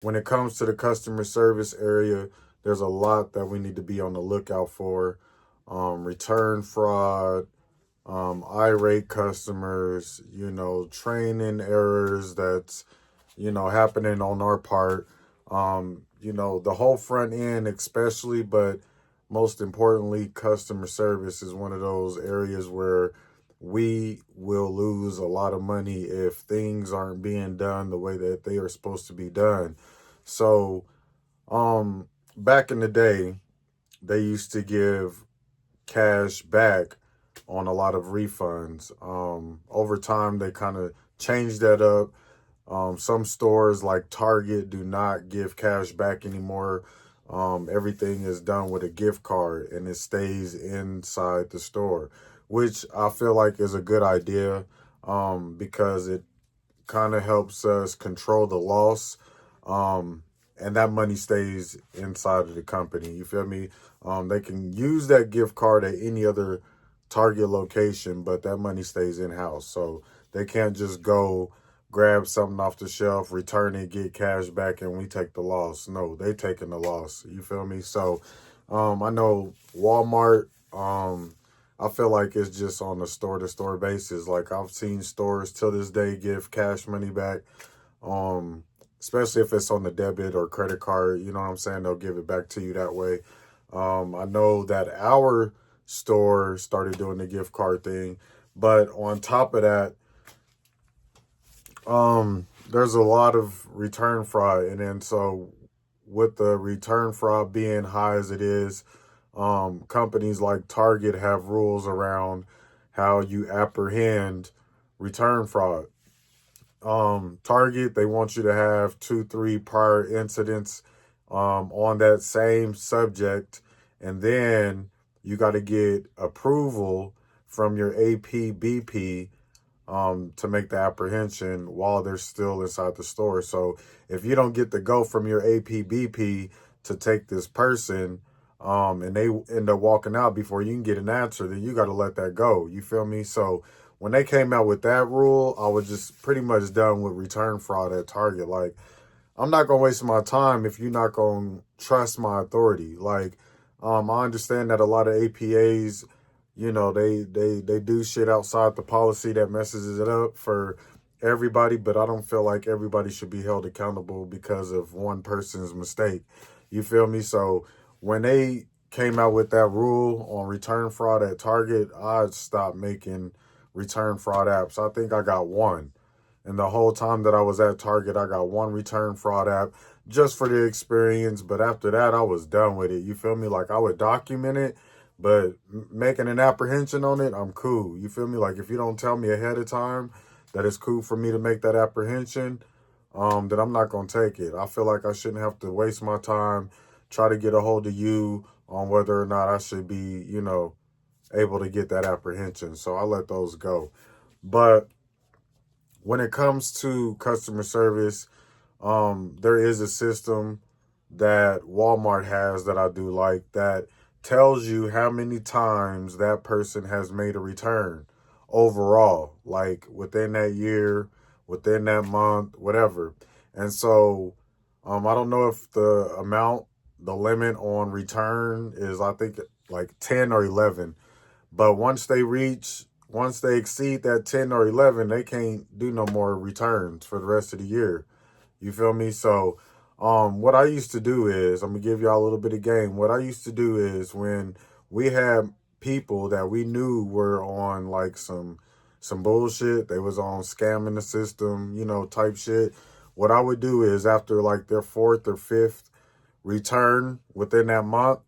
when it comes to the customer service area, there's a lot that we need to be on the lookout for. Return fraud, irate customers, training errors that's, happening on our part. The whole front end, especially, but most importantly, customer service is one of those areas where we will lose a lot of money if things aren't being done the way that they are supposed to be done. So, back in the day, they used to give cash back on a lot of refunds. Over time, they kind of changed that up. Some stores like Target do not give cash back anymore. Everything is done with a gift card and it stays inside the store, which I feel like is a good idea because it kind of helps us control the loss. And that money stays inside of the company. You feel me? They can use that gift card at any other Target location, but that money stays in house. So they can't just go grab something off the shelf, return it, get cash back, and we take the loss. No, they taking the loss. You feel me? So I know Walmart. I feel like it's just on a store to store basis. Like I've seen stores till this day give cash money back. Um, Especially if it's on the debit or credit card, you know what I'm saying? They'll give it back to you that way. I know that our store started doing the gift card thing, but on top of that, there's a lot of return fraud, and then so with the return fraud being high as it is, companies like Target have rules around how you apprehend return fraud. Target, they want you to have 2, 3 prior incidents on that same subject, and then you got to get approval from your APBP to make the apprehension while they're still inside the store. So if you don't get the go from your APBP to take this person, and they end up walking out before you can get an answer, then you got to let that go. You feel me? So when they came out with that rule, I was just pretty much done with return fraud at Target. Like, I'm not gonna waste my time if you're not gonna trust my authority. Like, I understand that a lot of APAs, they do shit outside the policy that messes it up for everybody, but I don't feel like everybody should be held accountable because of one person's mistake. You feel me? So when they came out with that rule on return fraud at Target, I stopped making return fraud apps. I think I got one. And the whole time that I was at Target, I got one return fraud app just for the experience. But after that, I was done with it. You feel me? Like I would document it, but making an apprehension on it, I'm cool. You feel me? Like if you don't tell me ahead of time that it's cool for me to make that apprehension, then I'm not gonna take it. I feel like I shouldn't have to waste my time try to get a hold of you on whether or not I should be, able to get that apprehension. So I let those go. But when it comes to customer service, there is a system that Walmart has that I do like that tells you how many times that person has made a return overall, like within that year, within that month, whatever. And so I don't know if the limit on return is, I think, like 10 or 11. But once they exceed that 10 or 11, they can't do no more returns for the rest of the year. You feel me? So, what I used to do is, I'm gonna give y'all a little bit of game. What I used to do is when we had people that we knew were on like some bullshit, they was on scamming the system, type shit. What I would do is after like their fourth or fifth return within that month,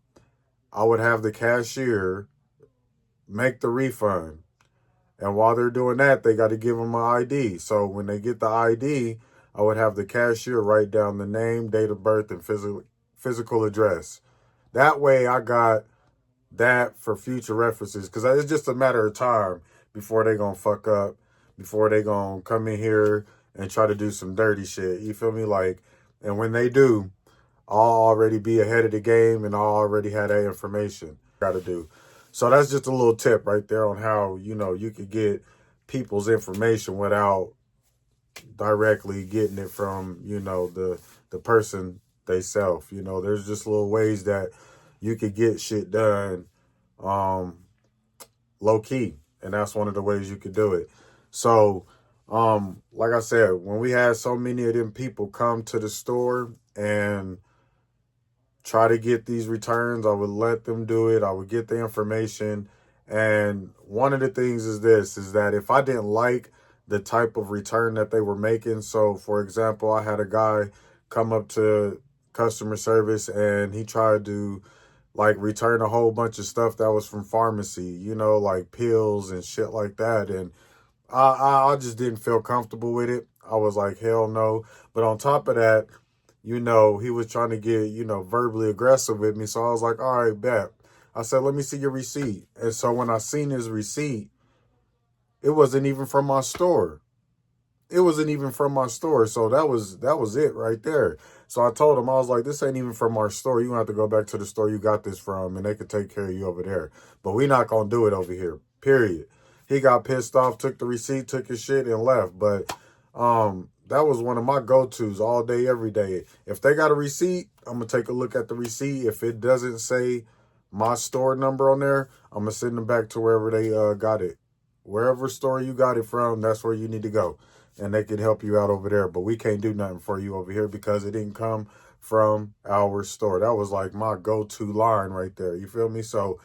I would have the cashier make the refund. And while they're doing that, they got to give them an ID. So when they get the ID, I would have the cashier write down the name, date of birth, and physical address. That way, I got that for future references because it's just a matter of time before they gonna fuck up, before they gonna come in here and try to do some dirty shit. You feel me? Like, and when they do, I'll already be ahead of the game and I'll already have that information. Got to do. So that's just a little tip right there on how, you could get people's information without directly getting it from, the person they self. You know, there's just little ways that you could get shit done um, low key, and that's one of the ways you could do it. So, like I said, when we had so many of them people come to the store and try to get these returns, I would let them do it. I would get the information. And one of the things is this, is that if I didn't like the type of return that they were making, so for example, I had a guy come up to customer service and he tried to like return a whole bunch of stuff that was from pharmacy, you know, like pills and shit like that. And I just didn't feel comfortable with it. I was like, hell no. But on top of that, you know, he was trying to get, you know, verbally aggressive with me. So I was like, all right, bet. I said, let me see your receipt. And so when I seen his receipt, it wasn't even from my store. It wasn't even from my store. So that was it right there. So I told him, I was like, this ain't even from our store. You're gonna have to go back to the store you got this from and they could take care of you over there. But we not gonna do it over here. Period. He got pissed off, took the receipt, took his shit, and left. But that was one of my go-tos all day, every day. If they got a receipt, I'm gonna take a look at the receipt. If it doesn't say my store number on there, I'm gonna send them back to wherever they got it. Wherever store you got it from, that's where you need to go. And they can help you out over there. But we can't do nothing for you over here because it didn't come from our store. That was like my go-to line right there. You feel me? So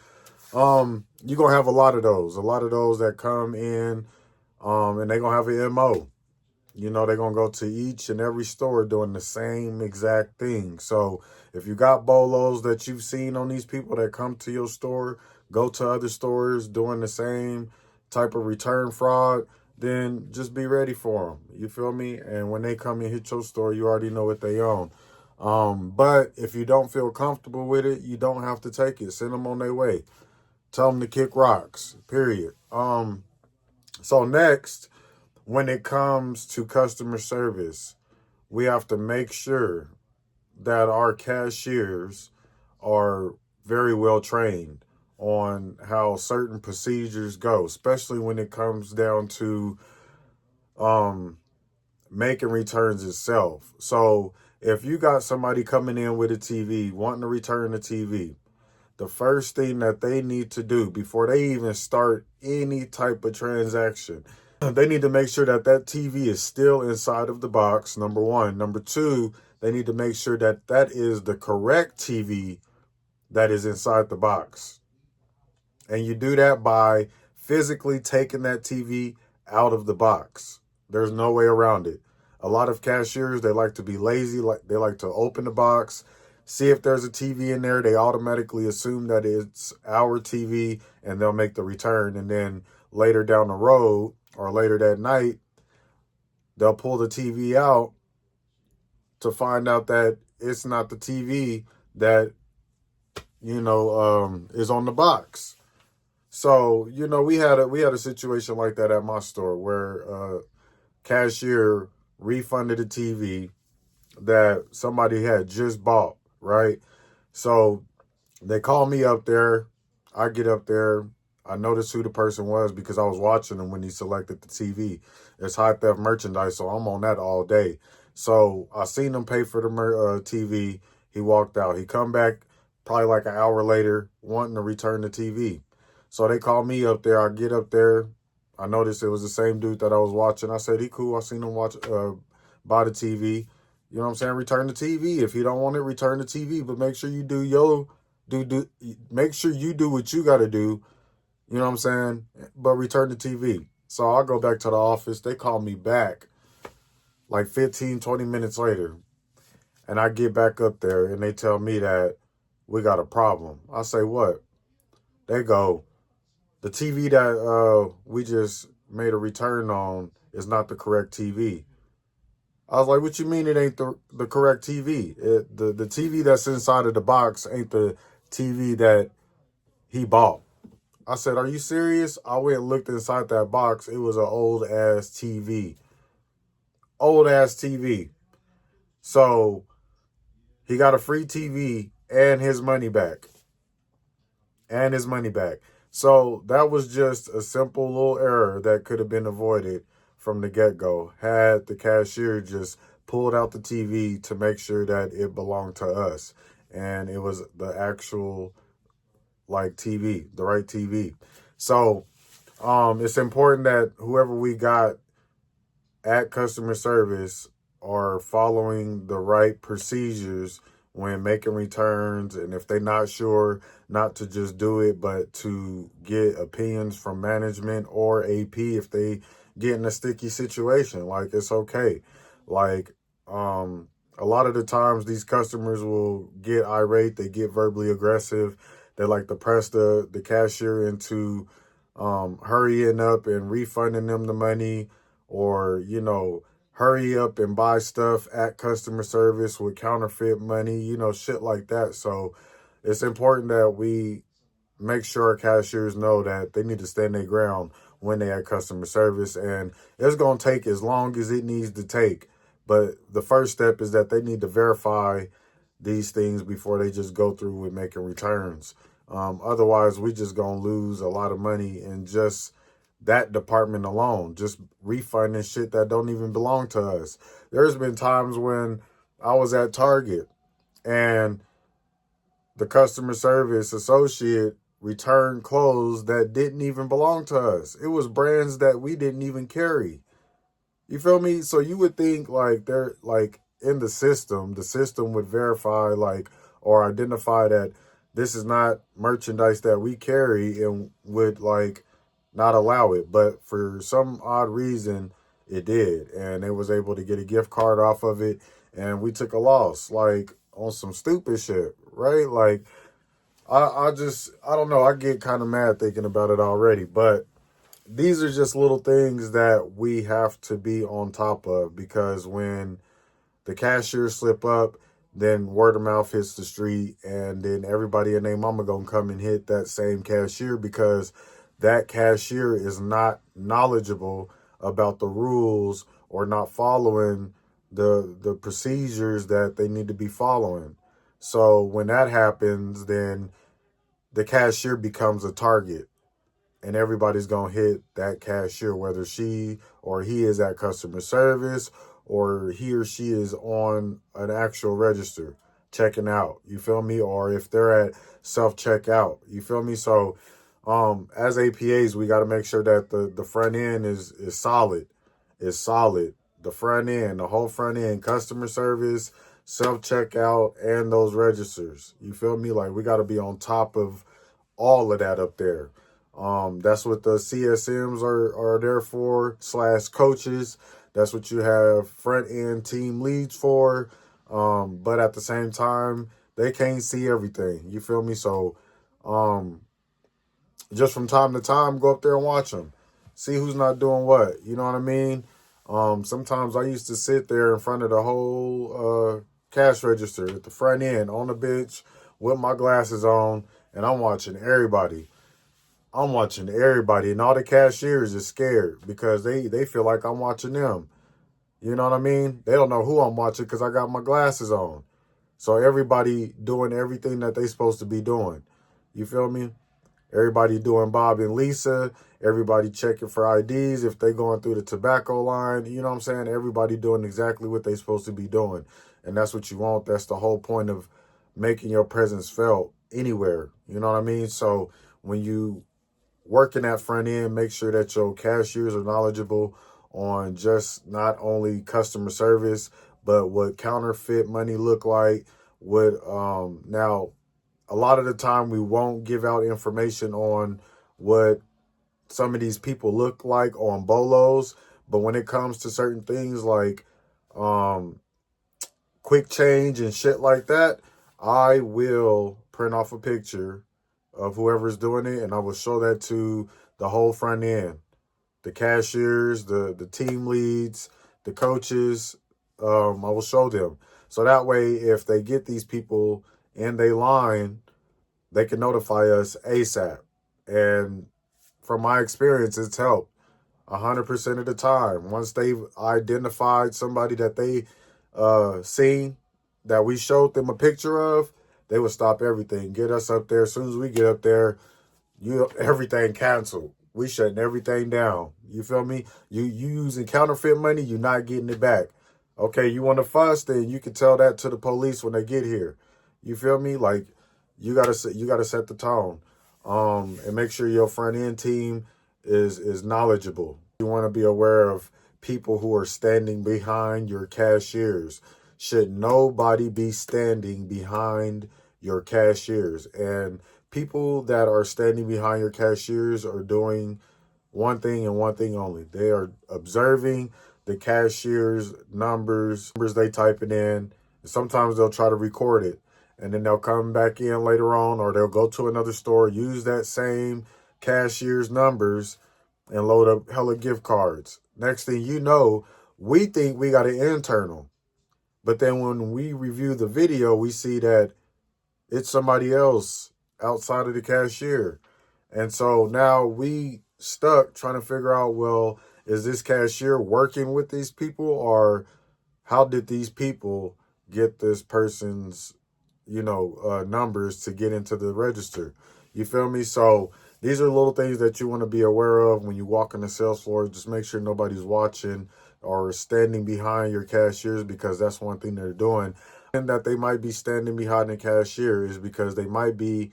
you're gonna have a lot of those that come in, and they're gonna have an MO. You know, they're gonna go to each and every store doing the same exact thing. So if you got bolos that you've seen on these people that come to your store, go to other stores doing the same type of return fraud, then just be ready for them. You feel me? And when they come and hit your store, you already know what they own. But if you don't feel comfortable with it, you don't have to take it. Send them on their way. Tell them to kick rocks. Period. So next, when it comes to customer service, we have to make sure that our cashiers are very well trained on how certain procedures go, especially when it comes down to making returns itself. So if you got somebody coming in with a TV, wanting to return the TV, the first thing that they need to do before they even start any type of transaction, they need to make sure that that TV is still inside of the box, number one. Number two, they need to make sure that that is the correct TV that is inside the box. And you do that by physically taking that TV out of the box. There's no way around it. A lot of cashiers, they like to be lazy. They like to open the box, see if there's a TV in there. They automatically assume that it's our TV and they'll make the return. And then later down the road or later that night, they'll pull the TV out to find out that it's not the TV that, is on the box. So, we had a situation like that at my store where cashier refunded a TV that somebody had just bought, right? So they call me up there. I get up there. I noticed who the person was because I was watching him when he selected the TV. It's high theft merchandise, so I'm on that all day. So I seen him pay for the TV. He walked out. He come back probably like an hour later wanting to return the TV. So they call me up there. I get up there. I noticed it was the same dude that I was watching. I said, he cool. I seen him buy the TV. You know what I'm saying? Return the TV. If you don't want it, return the TV. But make sure you make sure you do what you got to do. You know what I'm saying? But return the TV. So I'll go back to the office. They call me back like 15, 20 minutes later. And I get back up there and they tell me that we got a problem. I say, what? They go, the TV that we just made a return on is not the correct TV. I was like, what you mean it ain't the correct TV? The TV that's inside of the box ain't the TV that he bought. I said, are you serious? I went and looked inside that box. It was an old-ass TV. Old-ass TV. So he got a free TV and his money back. So that was just a simple little error that could have been avoided from the get-go had the cashier just pulled out the TV to make sure that it belonged to us. And it was the actual like TV, the right TV. So it's important that whoever we got at customer service are following the right procedures when making returns, and if they're not sure, not to just do it, but to get opinions from management or AP if they get in a sticky situation. Like, it's okay. Like, a lot of the times these customers will get irate, they get verbally aggressive, they like to press the cashier into hurrying up and refunding them the money, or, hurry up and buy stuff at customer service with counterfeit money, shit like that. So it's important that we make sure our cashiers know that they need to stand their ground when they at customer service. And it's going to take as long as it needs to take. But the first step is that they need to verify these things before they just go through with making returns. Otherwise, we just going to lose a lot of money in just that department alone, just refunding shit that don't even belong to us. There's been times when I was at Target and the customer service associate returned clothes that didn't even belong to us. It was brands that we didn't even carry. You feel me? So you would think like they're like in the system would verify like or identify that this is not merchandise that we carry and would like not allow it. But for some odd reason, it did. And they was able to get a gift card off of it. And we took a loss, like on some stupid shit, right? Like, I don't know. I get kind of mad thinking about it already. But these are just little things that we have to be on top of, because when the cashiers slip up, then word of mouth hits the street, and then everybody and their mama gonna come and hit that same cashier because that cashier is not knowledgeable about the rules or not following the procedures that they need to be following. So when that happens, then the cashier becomes a target, and everybody's going to hit that cashier, whether she or he is at customer service or he or she is on an actual register checking out. You feel me? Or if they're at self-checkout. You feel me? So as APAs, we got to make sure that the front end is solid. Is solid. The front end, the whole front end, customer service, self-checkout, and those registers. You feel me? Like, we got to be on top of all of that up there. That's what the CSMs are there for, / coaches. That's what you have front end team leads for. But at the same time, they can't see everything. You feel me? So, just from time to time, go up there and watch them. See who's not doing what. You know what I mean? Sometimes I used to sit there in front of the whole cash register at the front end on the bench with my glasses on, and I'm watching everybody. I'm watching everybody, and all the cashiers is scared because they feel like I'm watching them. You know what I mean? They don't know who I'm watching because I got my glasses on. So everybody doing everything that they supposed to be doing. You feel me? Everybody doing Bob and Lisa. Everybody checking for IDs if they going through the tobacco line. You know what I'm saying? Everybody doing exactly what they supposed to be doing. And that's what you want. That's the whole point of making your presence felt anywhere. You know what I mean? So when you working that front end, make sure that your cashiers are knowledgeable on just not only customer service, but what counterfeit money look like. What now, a lot of the time we won't give out information on what some of these people look like on bolos, but when it comes to certain things like quick change and shit like that, I will print off a picture of whoever's doing it, and I will show that to the whole front end, the cashiers, the team leads, the coaches. I will show them, so that way if they get these people in their line, they can notify us ASAP. And from my experience, it's helped 100% of the time. Once they've identified somebody that they seen, that we showed them a picture of, they would stop everything, get us up there. As soon as we get up there, everything canceled. We shutting everything down. You feel me? You using counterfeit money, you're not getting it back. Okay, you want to fuss, then you can tell that to the police when they get here. You feel me? Like you gotta set the tone, and make sure your front end team is knowledgeable. You want to be aware of people who are standing behind your cashiers. Should nobody be standing behind your cashiers? And people that are standing behind your cashiers are doing one thing and one thing only. They are observing the cashier's numbers they type it in. Sometimes they'll try to record it and then they'll come back in later on, or they'll go to another store, use that same cashier's numbers and load up hella gift cards. Next thing you know, we think we got an internal. But then when we review the video, we see that it's somebody else outside of the cashier. And so now we stuck trying to figure out, well, is this cashier working with these people, or how did these people get this person's, numbers to get into the register? You feel me? So these are little things that you want to be aware of when you walk on the sales floor. Just make sure nobody's watching or standing behind your cashiers, because that's one thing they're doing. And that they might be standing behind the cashier is because they might be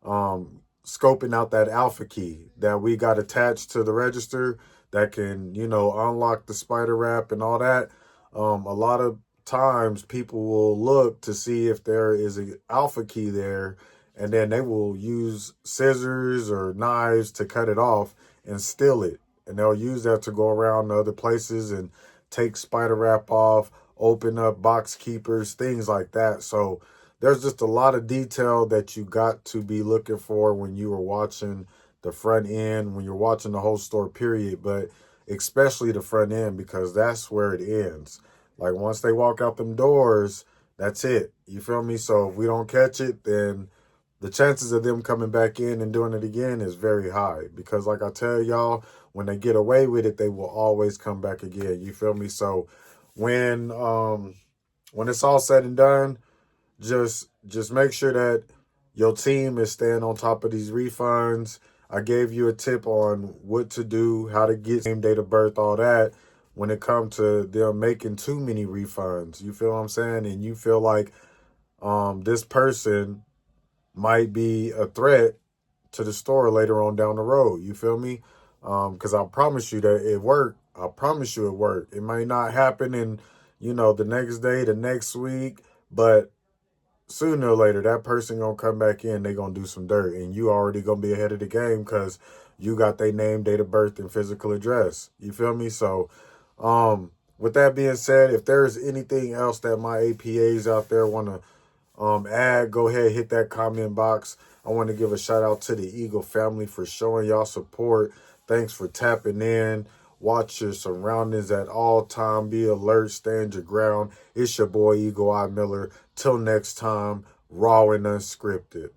scoping out that alpha key that we got attached to the register that can, unlock the spider wrap and all that. A lot of times people will look to see if there is an alpha key there, and then they will use scissors or knives to cut it off and steal it. And they'll use that to go around to other places and take spider wrap off, open up box keepers, things like that. So there's just a lot of detail that you got to be looking for when you are watching the front end, when you're watching the whole store, period, but especially the front end, because that's where it ends. Like once they walk out them doors, that's it. You feel me? So if we don't catch it, then the chances of them coming back in and doing it again is very high, because like I tell y'all, when they get away with it, they will always come back again. You feel me? So when it's all said and done, just make sure that your team is staying on top of these refunds. I gave you a tip on what to do, how to get same date of birth, all that, when it comes to them making too many refunds. You feel what I'm saying? And you feel like this person might be a threat to the store later on down the road. You feel me? Because I promise you that it worked. I promise you it worked. It may not happen in, the next day, the next week, but sooner or later, that person gonna come back in. They gonna do some dirt, and you already gonna be ahead of the game because you got their name, date of birth, and physical address. You feel me? So, with that being said, if there's anything else that my APAs out there want to add, go ahead, hit that comment box. I want to give a shout out to the Eagle family for showing y'all support. Thanks for tapping in. Watch your surroundings at all time. Be alert. Stand your ground. It's your boy, Eagle Eye Miller. Till next time, raw and unscripted.